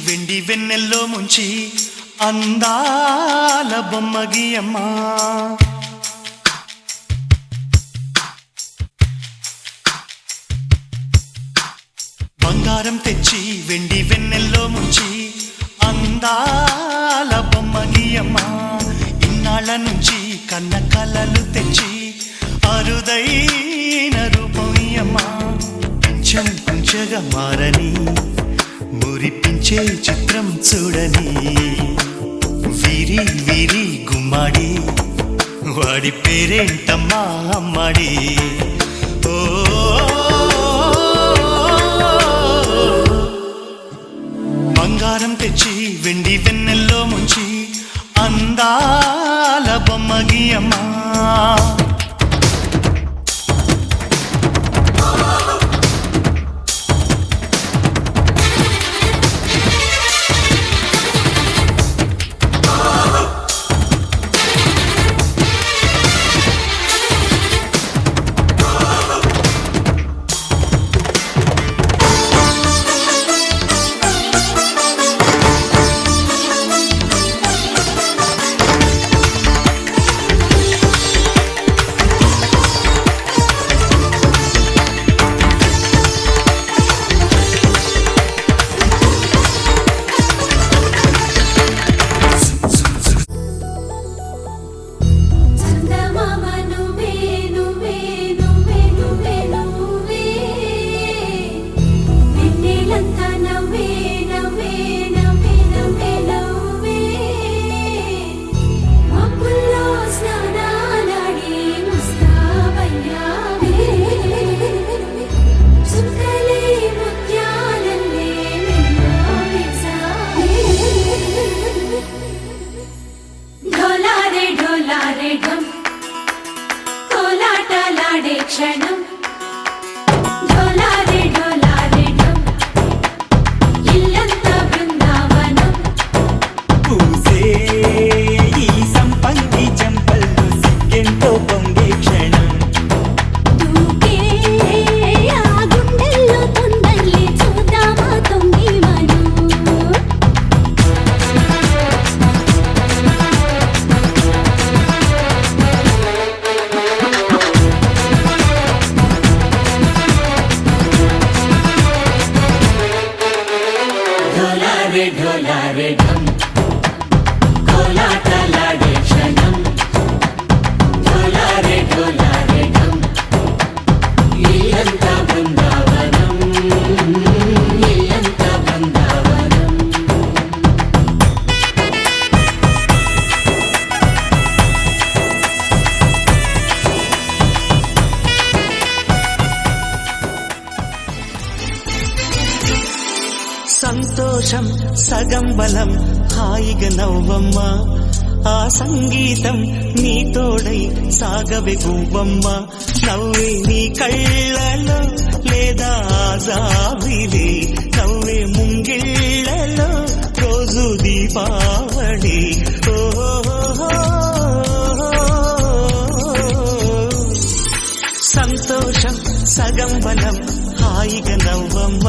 వెండి వెన్నెల్లో ముంచి అందాల బొమ్మగియమ్మా బంగారం తెచ్చి వెండి వెన్నెల్లో ముంచి అందాల బొమ్మగియమ్మా ఇన్నాళ్ళ నుంచి కన్న కలలు తెచ్చి అరుదైన రూపమయ్యమ్మా కొంచెం కొంచెగా మారని మురిపించే చిత్రం చూడని వీరి వీరి గుమ్మాడి వాడి పేరేంటమ్మా అమ్మాడి ఓ బంగారం తెచ్చి వెండి వెన్నెల్లో ముంచి అందాల బొమ్మగియమ్మా క్షణం ఢోలారే ఢోలారే ఢమ్ ఇల్లంతా బృందావనం పూసే ఈ సంపంగి చెంపల్లో సిగ్గెంతో పొంగే క్షణం దూకే ఆ గుండెల్లో తొందరలే చూద్దామా తొంగి మనం ढोलारे ढोलारे ढम कोलाटलाडे क्षणम ढोलारे ढोलारे ढम इल्लंता बृंदावनम इल्लंता बृंदावनम సంతోషం సగం బలం హాయిగా నవ్వమ్మ ఆ సంగీతం నీ తోడై సాగవే గువ్వమ్మ నవ్వే నీ కళ్ళలో లేదా జాబిలి నవ్వే ముంగిళ్ళలో రోజు దీపావళి సంతోషం సగం బలం హాయిగా నవ్వమ్మ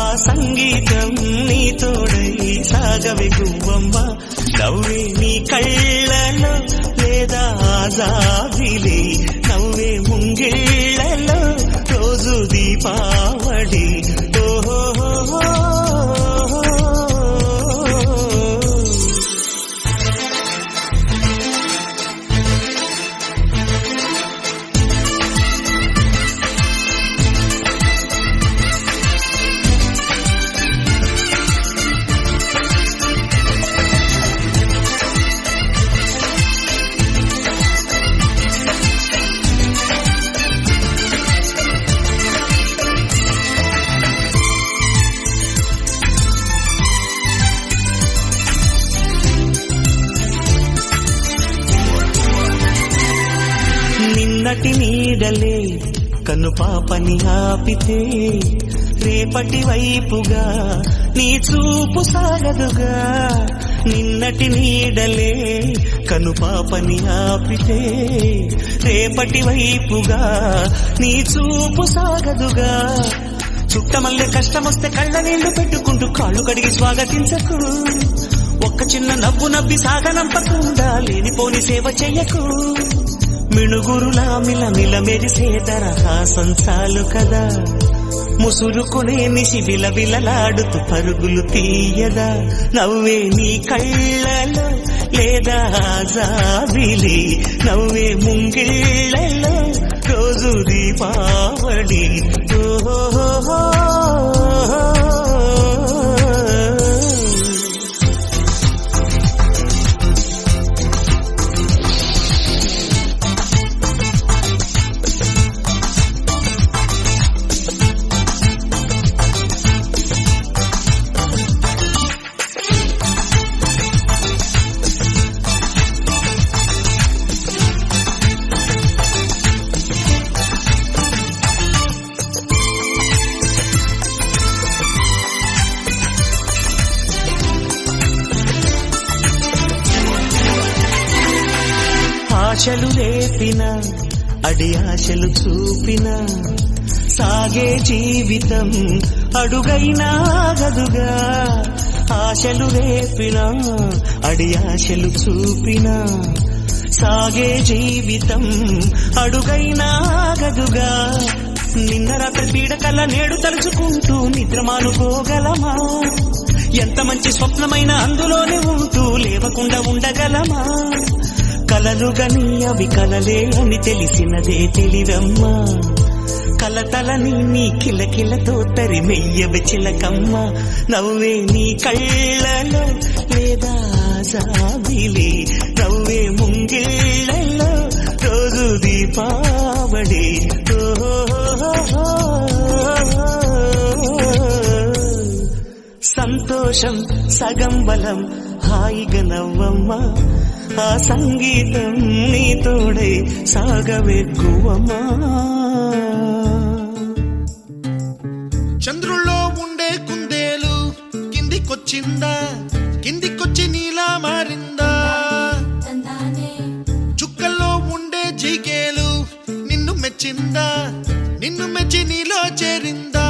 ఆ సంగీతం నీ తోడై సాగవే గువ్వమ్మ నవ్వే నీ కళ్ళలో లేదా జాబిలి నవ్వే ముంగిళ్ళలో రోజు దీపావళి నిన్నటి నీడలే కన్ను పాపని ఆపితే రేపటి వైపుగా నీ చూపు సాగదుగా. నిన్నటి నీడలే కన్ను పాపని ఆపితే రేపటి వైపుగా నీ చూపు సాగదుగా. చుట్టమల్లె కష్టమొస్తే కళ్ళ నీళ్లు పెట్టుకుంటూ కాళ్ళు కడిగి స్వాగతించకు. ఒక్క చిన్న నవ్వు నవ్వి సాగనంపకుండా లేనిపోని సేవ చెయ్యకు. మిణుగురులా మిలమిల మెరిసే దరహాసం చాలు కదా. ముసురుకునే నిశి విలవిలలాడుతూ పరుగులు తీయదా. నవ్వే నీ కళ్ళలో లేదా జాబిలి, నవ్వే ముంగిళ్ళలో రోజు దీపావళి. ఓహో ఆశలు రేపిన అడి ఆశలు చూపిన సాగే జీవితం అడుగైనా గదుగా. ఆశలు రేపిన అడి ఆశలు చూపిన సాగే జీవితం అడుగైనా గదుగా. నిన్న రాత్రి పీడకల నేడు తలుచుకుంటూ నిద్రమానుకోగలమా. ఎంత మంచి స్వప్నమైన అందులోనే ఉంటూ లేవకుండా ఉండగలమా. కలలుగని అవి కలలే అని తెలిసినదే తెలివమ్మా. కలతలని నీ కిలకిలతో తరిమెయ్యవి చిలకమ్మ. నవ్వే నీ కళ్ళలో లేదా జాబిలి, నవ్వే ముంగిళ్ళలో రోజు దీపావళి. సంతోషం సగం బలం హాయిగా నవ్వమ్మా. ఆ సంగీతం నీ తోడై సాగవెక్కువమ్మా. చంద్రుల్లో ఉండే కుందేలు కిందికొచ్చిందా, కిందికొచ్చి నీలా మారిందా. చుక్కల్లో ఉండే జిగేలు నిన్ను మెచ్చిందా, నిన్ను మెచ్చి నీలో చేరిందా.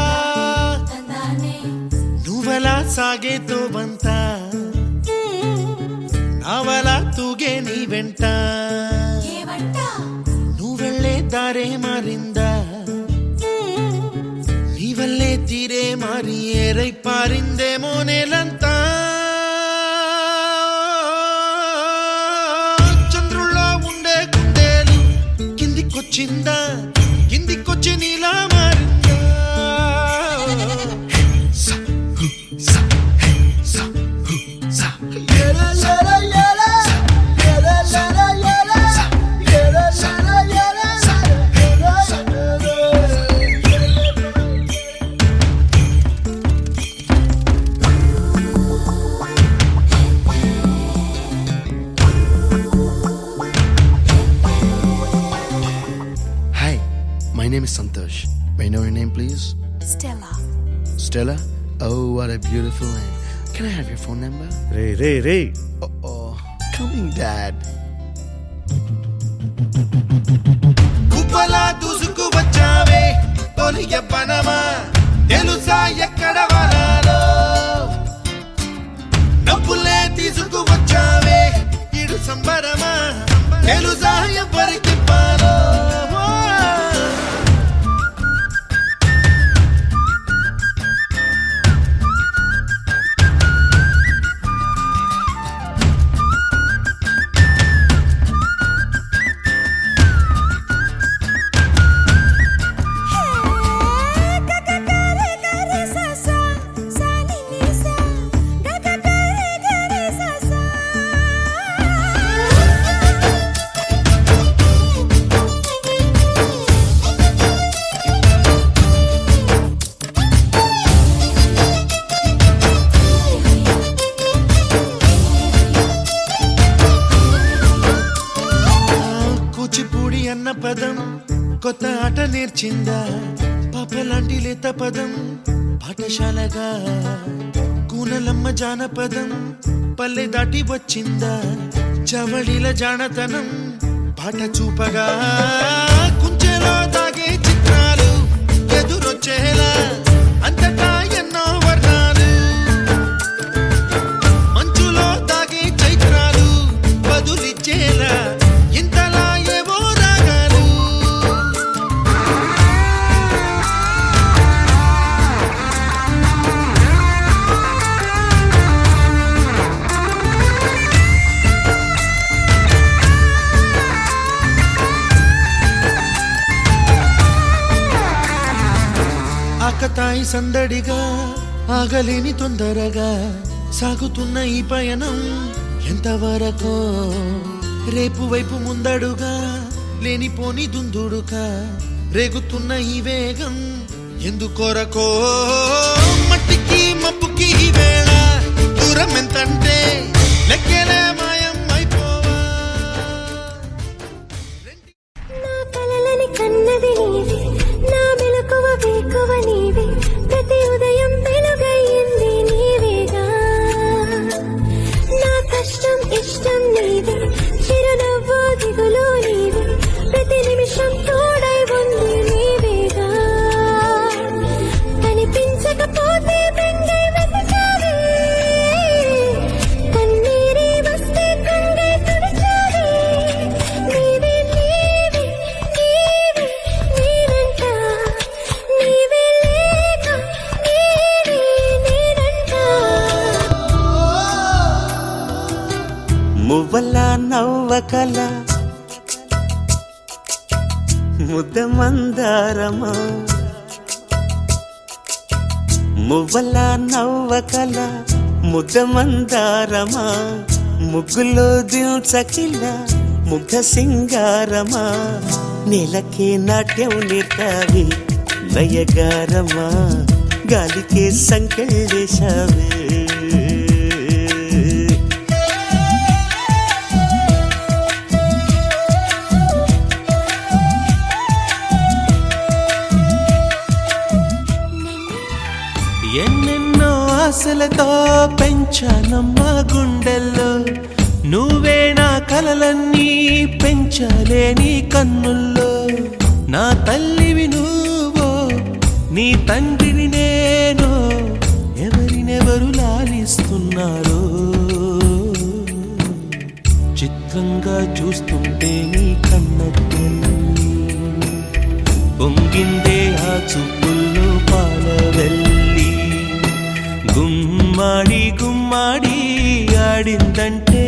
నువ్వలా సాగేతో బంతా నావలా తూగే నీ వెంట. నువ్వెళ్ళే దారే మారిందా, నీ వల్లే తీరే మారి ఏరై పారిందేమో నేలంతా. చంద్రుల్లో ఉండే కుందేలు కిందికొచ్చిందా, కిందికొచ్చి నీలా మారిందా. My name is Santosh. May I know your name, please? Stella. Stella? Oh, what a beautiful name. Can I have your phone number? Ray Uh-oh. Coming, Dad. కుప్పలా దూసుకు వచ్చావే తొలి యవ్వనమా, తెలుసా ఎక్కడ వరాలో. డబ్బులే తీసుకు వచ్చావే ఇడు సంబరమా, తెలుసా ఎవరికి పాలో. జానపదం కొత్త ఆట నేర్చిందా పాపలాంటి లేత పదం పాఠశాలగా కూనలమ్మ జానపదం పల్లె దాటి వచ్చిందా చవళిల జానతనం పాట చూపగా కుంచెలో దాగే చిత్రాలు ఎదురొచ్చేలా అంతటా ఎన్నో వర్ణాలు మంచులో దాగే చైత్రాలు బదులిచ్చేలా ఇంతలా ఏవో రాగాలు ఆకతాయి సందడిగా ఆగలేని తొందరగా సాగుతున్న ఈ పయనం ఎంతవరకో రేపు వైపు ముందడుగా లేనిపోని దుందుడుగా రేగుతున్న ఈ వేగం ఎందుకొరకో మట్టికి మప్పుకి ఈ వేళ దూరం ఎంతంటే లెక్కలే మాయం అయిపోవా నా కలలని కన్నది నీవే నా మెలకువ వేకువ నీవే ప్రతి ఉదయం వెలుగయ్యింది నీవేగా నా కష్టం ఇష్టం నీవే చిరునవ్వు దిగులు నీవే ప్రతి నిమిషం తోడై ఉంది నీవేగా కనిపించకపోతే బెంగై వెతకావే కన్నీరే వస్తే కంగై తుడిచావే నీవే నీవే నీవే నేనంట నీవే లేక నీవే నేనంట మువ్వల నవ్వకల ముద్ద మందారమా మువ్వల నవ్వకల ముద్ద మందారమా ముగ్గులో దిల్చకిల ముగ్ధ సింగారమా నెలకే నాట్యం నేర్తావి లయగారమా గాలికే సంకెళ్ళేశావే ఎన్నెన్నో ఆశలతో పెంచానమ్మా గుండెల్లో నువ్వే నా కలలన్నీ పెంచలేని కన్నుల్లో నా తల్లివి నువ్వో నీ తండ్రిని నేను ఎవరినెవరు లాలిస్తున్నారో చిత్రంగా చూస్తుంటే నీ కన్నట్టు పొంగిందే ఆ చూపుల్లో పాలవెల్లి గుమ్మాడి గుమ్మాడి ఆడిందంటే